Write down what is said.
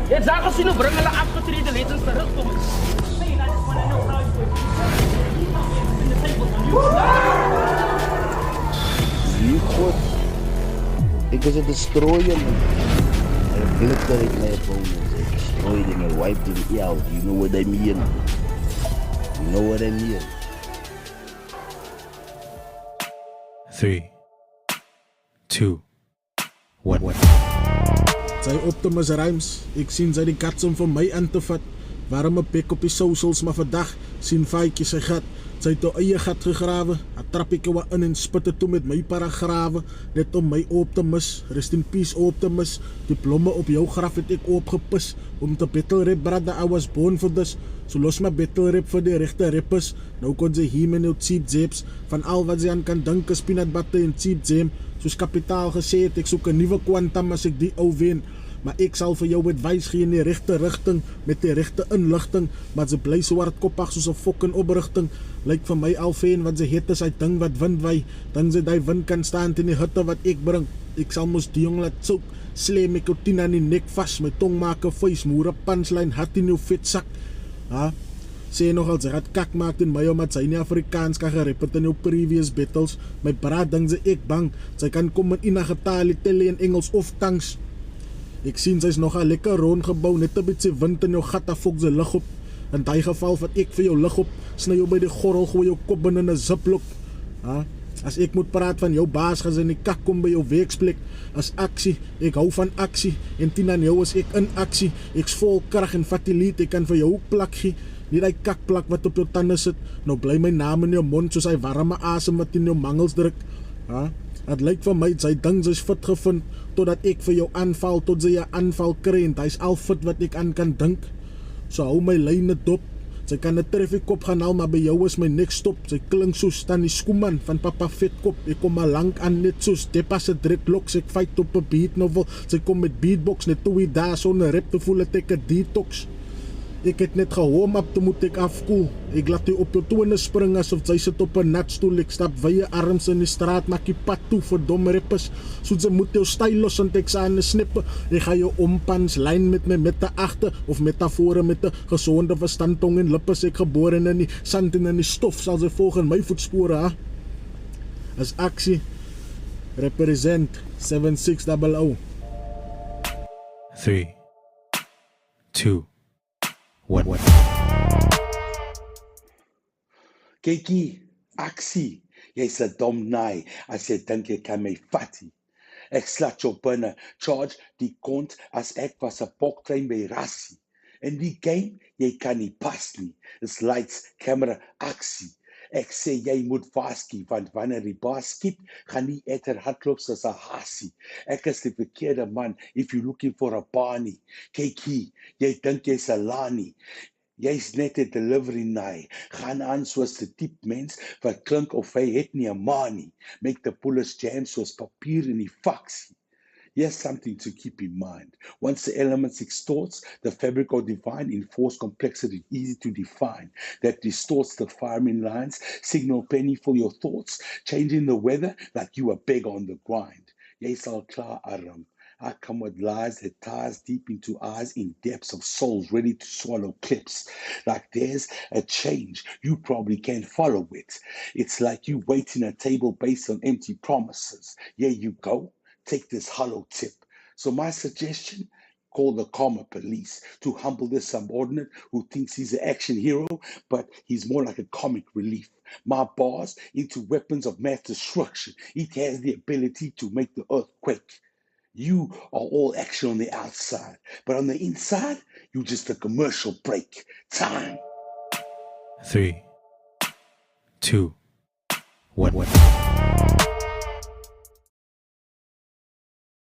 Jy sê sien hoe bring hulle afgetrede legends terug kom. Hey, I just want to know how you in the table on you. Zie God, ik was een destroyer, man. I obliterate my opponents, I destroy them, I wipe them out. You know what I mean? You know what I mean? 3, 2, 1. Sy Optimus Rhymes, ek sien sy die kats om vir my aan te vat. Waarom 'n bek op die socials, maar vandag sien Faitjie sy gat. Sy het haar eie gat gegrawe. Haar trap ek jou in en spit het toe met my paragrawe. Net om my Optimus, rest in peace Optimus. Die blomme op jou graf het ek opgepis. Om te battle rap, brother, I was born for this. So los my battle rap vir die rechte rappers. Nou kon sy hier met nou cheap zeeps. Van al wat sy aan kan dink is peanut butter en cheap jam. Soos kapitaal gesê het, ek soek 'n nuwe kwantum as ek die ou wen. Maar ek sal vir jou advies gee in die regte rigting, met die regte inligting, maar sy bly so hardkoppig soos 'n fucking oprigting. Lyk vir my alfeen wat sy het is hy ding wat wind wy, dan sy die wind kan staan teen die hitte wat ek bring. Ek sal mos die jong laat soek, slam ek jou 10 aan die nek vas, my tong maak 'n vuis, moere punchline, hat in jou vetsak. Ha? Sê nog als sy gaat kak maak in my omdat sy nie Afrikaans kan gerep het in jou previous battles. My braad ding sy ek bang, sy kan kom in ina getal, Italië en Engels of tanks. Ek sien sy is nog 'n lekker rondgebou, net 'n bietjie wind in jou gat af fok sy lig op. In die geval vat ek vir jou lig op, sny jou by die gorrel, gooi jou kop binne in 'n ziplok. Ha? As ek moet praat van jou baas, gaan sy in die kak kom by jou werksplek. As aksie, ek hou van aksie, en 10 aan jou is ek in aksie. Ek's vol krag en vat die lied, ek kan vir jou plak gee. Nie die kakplak wat op jou tande sit, nou bly my naam in jou mond soos hy warme asem wat in jou mangels druk. Ha? Het lyk vir my, sy ding is fit gevind, totdat ek vir jou aanval, tot sy 'n aanval kry, en hy's al fit wat ek aan kan dink. So hou my lyne dop, sy kan 'n treffiekop gaan haal, maar by jou is my nek stop. Sy klink soos Stanley Schoeman van Papa Vetkop, ek kom al lank aan net soos Deppa se dreadlocks, ek fight op 'n beat novel, sy kom met beatbox, net toe hy daar sonder rap te voel het ek 'n detox. Ek het net gehoom op, toe moet ek afkoel. Ek laat die op jou tone spring asof sy sit op 'n natstoel. Ek stap wye arms in die straat, maak die pad toe vir dom rappers. Soos sy moet jou styl los en ek aan 'n snippe. Ek ga jou ompans lyn met my met 'n agter of metafore met 'n gesonde verstand, tong en lippe. Ek gebore in die sand en in die stof, sal sy volg in my voetspore, ha? As aksie represent 7600. 3, 2, 1. Kykie, aksie, jy's 'n dom naai as jy dink jy kan my vattie. Ek slat jou binne, charge die kont as ek was 'n boktrein by Rassie. In die game, jy kan nie pas nie. It's lights, camera, aksie. Ek sê jy moet vaskie, want wanneer die baas skiet, gaan nie etter hardloop soos 'n hasie. Ek is die verkeerde man, if you looking for a Barney. Kykie, jy dink jy's 'n Lani. Jy's net 'n delivery naai. Gaan aan soos 'n diep mens wat klink of hy het nie 'n ma nie. Make the bullets jam soos papier in die faksie. Here's something to keep in mind. Once the elements extorts, the fabric of divine enforced complexity easy to define. That distorts the firing lines, signal penny for your thoughts, changing the weather like you are big on the grind. Yes, I'll klar aram. I come with lies that ties deep into eyes in depths of souls ready to swallow clips. Like there's a change, you probably can't follow it. It's like you waiting a table based on empty promises. Here you go. Take this hollow tip. So my suggestion, call the karma police to humble this subordinate who thinks he's an action hero, but he's more like a comic relief. My bars into weapons of mass destruction. It has the ability to make the earth quake. You are all action on the outside, but on the inside, you just a commercial break. Time. 3, 2, 1.